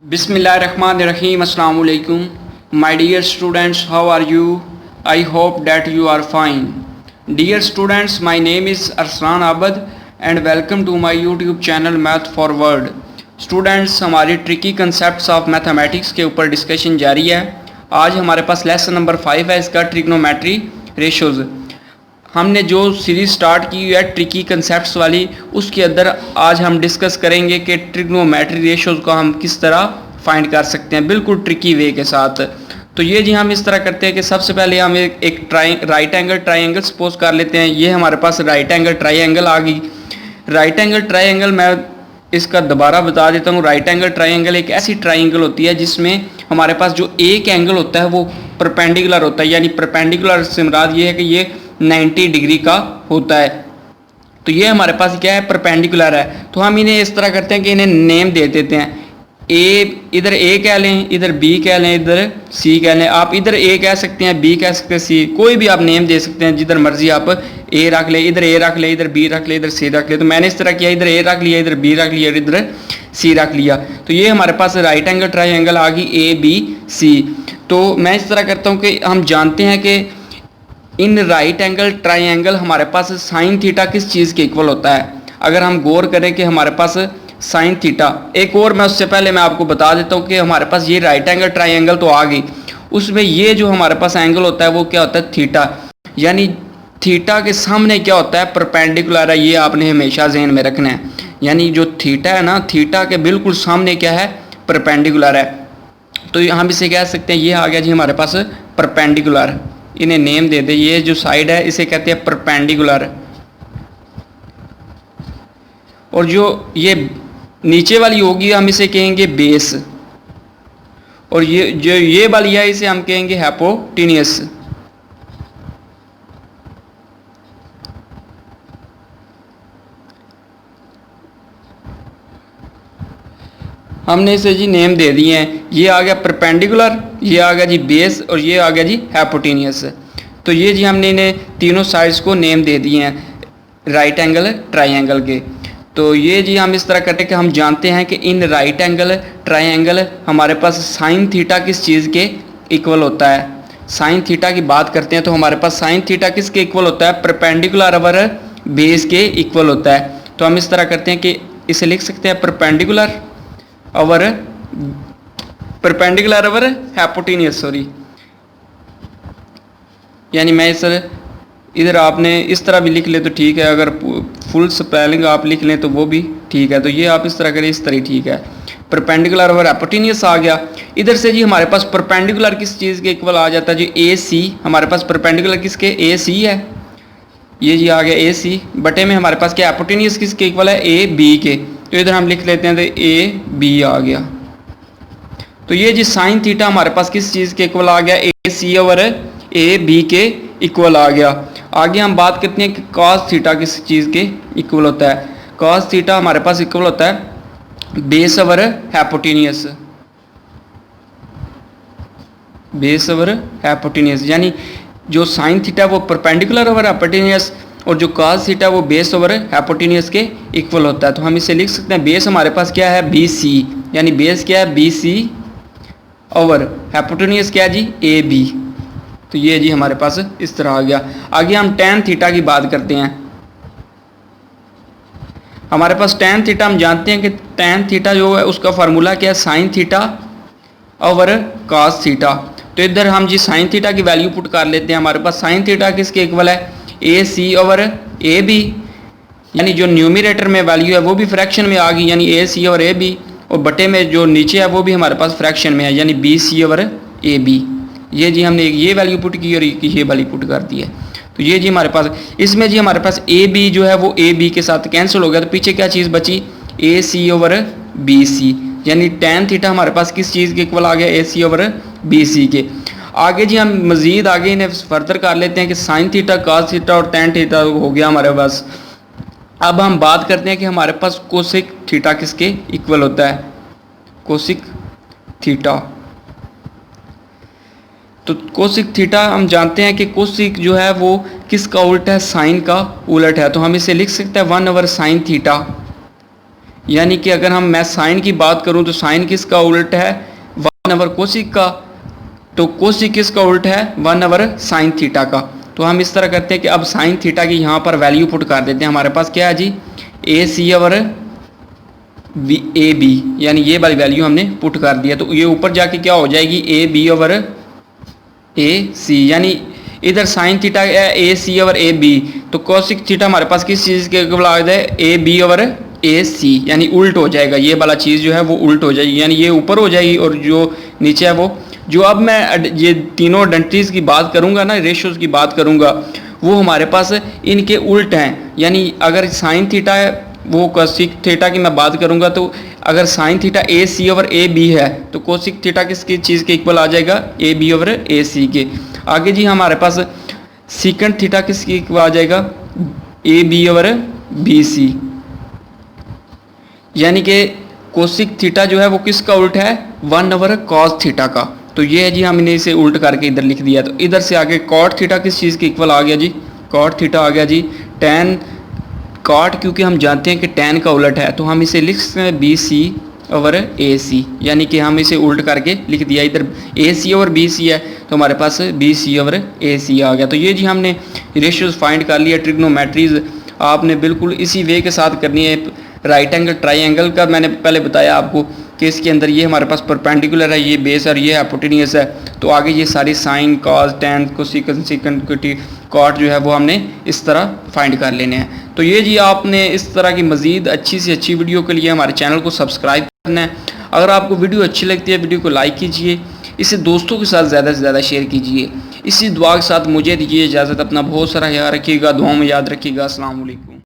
Bismillahirrahmanirrahim. Assalamu alaikum. My dear students, how are you? I hope that you are fine. Dear students, my name is Arslan Abad and welcome to my YouTube channel Math for World. Students, हमारी tricky concepts of mathematics के ऊपर discussion जारी है। आज हमारे पास lesson number 5 है, इसका trigonometry ratios. हमने जो सीरीज़ स्टार्ट की है ट्रिकी कंसेप्ट्स वाली, उसके अंदर आज हम डिस्कस करेंगे कि ट्रिग्नोमेट्री रेशोज़ को हम किस तरह फाइंड कर सकते हैं, बिल्कुल ट्रिकी वे के साथ। तो ये जी हम इस तरह करते हैं कि सबसे पहले हम एक राइट एंगल ट्राइंगल सपोज कर लेते हैं। ये हमारे पास राइट एंगल ट्राइंगल आ गई। राइट एंगल ट्राइंगल मैं इसका दोबारा बता देता हूँ। राइट एंगल ट्राइंगल एक ऐसी ट्राइंगल होती है जिसमें हमारे पास जो एक एंगल होता है वो परपेंडिकुलर होता है, यानी परपेंडिकुलर से मुराद ये है कि ये 90 डिग्री का होता है। तो ये हमारे पास क्या है, परपेंडिकुलर है। तो हम इन्हें इस तरह करते हैं कि इन्हें नेम दे देते हैं। ए, इधर ए कह लें, इधर बी कह लें, इधर सी कह लें। आप इधर ए कह सकते हैं, बी कह सकते हैं, सी, कोई भी आप नेम दे सकते हैं, जिधर मर्जी आप ए रख ले, इधर ए रख ले, इधर बी रख ले, इधर सी रख ले। तो मैंने इस तरह किया, इधर ए रख लिया, इधर बी रख लिया, इधर सी रख लिया। तो ये हमारे पास राइट एंगल ट्राइंगल आ गई ए बी सी। तो मैं इस तरह करता हूँ कि हम जानते हैं कि इन राइट एंगल ट्राइंगल हमारे पास साइन थीटा किस चीज़ के इक्वल होता है। अगर हम गौर करें कि हमारे पास साइन थीटा, एक और मैं उससे पहले मैं आपको बता देता हूँ कि हमारे पास ये राइट एंगल ट्राइंगल तो आ गई, उसमें ये जो हमारे पास एंगल होता है वो क्या होता है, थीटा। यानी थीटा के सामने क्या होता है, परपेंडिकुलर है। ये आपने हमेशा ज़हन में रखना है। यानी जो थीटा है ना, थीटा के बिल्कुल सामने क्या है, परपेंडिकुलर है। तो हम इसे कह सकते हैं, ये आ गया जी हमारे पास परपेंडिकुलर। इन्हें नेम दे दे। ये जो साइड है इसे कहते हैं परपेंडिकुलर, और जो ये नीचे वाली होगी हम इसे कहेंगे बेस, और ये जो ये वाली है इसे हम कहेंगे हाइपोटेन्यूस। हमने इसे जी नेम दे दिए हैं। ये आ गया परपेंडिकुलर, ये आ गया जी बेस, और ये आ गया जी हाइपोटेन्यूस। तो ये जी हमने इन्हें तीनों साइड्स को नेम दे दिए हैं राइट एंगल ट्राइंगल के। तो ये जी हम इस तरह करते हैं कि हम जानते हैं कि इन राइट एंगल ट्राइंगल हमारे पास साइन थीटा किस चीज़ के इक्वल होता है। साइन थीटा की बात करते हैं तो हमारे पास साइन थीटा किसके इक्वल होता है, परपेंडिकुलर अवर बेस के इक्वल होता है। तो हम इस तरह करते हैं कि इसे लिख सकते हैं परपेंडिकुलर अवर हाइपोटेन्यूस, सॉरी। यानी मैं इधर आपने इस तरह भी लिख ले तो ठीक है, अगर फुल स्पेलिंग आप लिख लें तो वो भी ठीक है। तो ये आप इस तरह करें, इस तरह ठीक है। परपेंडिकुलर अवर हाइपोटेन्यूस आ गया। इधर से जी हमारे पास परपेंडिकुलर किस चीज़ के इक्वल आ जाता है, जो ए सी। हमारे पास परपेंडिकुलर किसके, ए सी है। ये जी आ गया ए सी बटे में हमारे पास क्या, हाइपोटेन्यूस किसके इक्वल है, ए बी के। तो इधर हम लिख लेते हैं तो ए बी आ गया। तो ये जी साइन थीटा हमारे पास किस चीज़ के इक्वल आ गया, ए सी ओवर ए बी के इक्वल आ गया। आगे हम बात करते हैं कि कॉस थीटा किस चीज़ के इक्वल होता है। कॉस थीटा हमारे पास इक्वल होता है base over hypotenuse, base over hypotenuse. यानी जो साइन थीटा वो परपेंडिकुलर ओवर हाइपोटेन्यूस, और जो कॉस थीटा वो बेस ओवर हाइपोटेन्यूस के इक्वल होता है। तो हम इसे लिख सकते हैं, बेस हमारे पास क्या है, बी सी। यानी बेस क्या है, बी सी ओवर हाइपोटेन्यूस क्या है जी, ए बी। तो ये जी हमारे पास इस तरह आ गया। आगे हम टैन थीटा की बात करते हैं। हमारे पास टैन थीटा हम जानते हैं कि टैन थीटा जो है उसका फार्मूला क्या है, sine theta over cos theta. तो इधर हम जी साइन थीटा की वैल्यू पुट कर लेते हैं। हमारे पास साइन थीटा किसके इक्वल है, ए सी ओवर ए बी। यानी जो न्यूमिनेटर में वैल्यू है वो भी फ्रैक्शन में आ गई, यानी ए सी ओवर ए बी, और बटे में जो नीचे है वो भी हमारे पास फ्रैक्शन में है, यानी B C over A B. ये जी हमने ये वैल्यू पुट की और ये वैल्यू पुट कर दी है। तो ये जी हमारे पास, इसमें जी हमारे पास ए बी जो है वो ए बी के साथ कैंसिल हो गया। तो पीछे क्या चीज़ बची, ए सी ओवर बी सी। यानी टैन थीटा हमारे पास किस चीज़ के इक्वल आ गया, ए सी ओवर बी सी के। आगे जी हम मज़ीद आगे इन्हें फर्दर कर लेते हैं कि साइन थीटा, कॉस थीटा और टैन थीटा हो गया हमारे पास। अब हम बात करते हैं कि हमारे पास कोसिक थीटा किसके इक्वल होता है, कोसिक थीटा। तो कोसिक थीटा हम जानते हैं कि कोसिक जो है वो किसका उल्टा है, साइन का उलट है। तो हम इसे लिख सकते हैं 1 ओवर साइन थीटा यानी कि अगर मैं साइन की बात करूं तो साइन किसका उल्ट है 1/, कोसिक का। तो कोसिक किसका उल्ट है 1/, साइन थीटा का। तो हम इस तरह करते हैं कि अब साइन थीटा की यहाँ पर वैल्यू पुट कर देते हैं। हमारे पास क्या है जी AC/AB, यानी ये वाली वैल्यू हमने पुट कर दिया। तो ये ऊपर जाके क्या हो जाएगी AB/AC, यानी इधर साइन थीटा है AC/AB, तो कोसिक थीटा हमारे पास किस चीज़ के इक्वल आ जाए AB/AC, यानी उल्ट हो जाएगा। ये वाला चीज़ जो है वो उल्ट हो जाएगी, यानी ये ऊपर हो जाएगी और जो नीचे है वो, जो अब मैं ये तीनों आइडेंटिटीज़ की बात करूंगा ना, रेशियोज़ की बात करूंगा, वो हमारे पास इनके उल्ट हैं। यानी अगर साइन थीटा है वो कोसिक थीटा की मैं बात करूंगा, तो अगर साइन थीटा AC/AB है तो कोसिक थीटा किसकी चीज़ के इक्वल आ जाएगा AB/AC के। आगे जी हमारे पास सीकेंट थीटा किसके इक्वल आ जाएगा AB/BC, यानी कि कोसिक थीटा जो है वो किसका उल्ट है 1/cos थीटा का। तो ये है जी, हमने इसे उल्ट करके इधर लिख दिया। तो इधर से आगे कॉट थीटा किस चीज़ के इक्वल आ गया जी, कॉट थीटा आ गया जी tan कॉट, क्योंकि हम जानते हैं कि tan का उलट है, तो हम इसे लिख सकते हैं BC/AC, यानी कि हम इसे उल्ट करके लिख दिया। इधर AC/BC है तो हमारे पास BC/AC आ गया। तो ये जी हमने रेशियोज फाइंड कर लिया। ट्रिग्नोमेट्रीज आपने बिल्कुल इसी वे के साथ करनी है। राइट एंगल ट्राइंगल का मैंने पहले बताया आपको कि इसके अंदर ये हमारे पास परपेंडिकुलर है, ये बेस और ये हाइपोटेन्यूस है। तो आगे ये सारी sine cos tan cosecant secant cot जो है वो हमने इस तरह फाइंड कर लेने हैं। तो ये जी आपने इस तरह की मज़ीद अच्छी से अच्छी वीडियो के लिए हमारे चैनल को सब्सक्राइब करना है। अगर आपको वीडियो अच्छी लगती है वीडियो को लाइक कीजिए, इसे दोस्तों के साथ ज़्यादा से ज़्यादा शेयर कीजिए। इसी दुआ के साथ मुझे दीजिए इजाज़त। अपना बहुत सारा ख्याल रखिएगा, दुआओं में याद रखिएगा। अस्सलाम वालेकुम।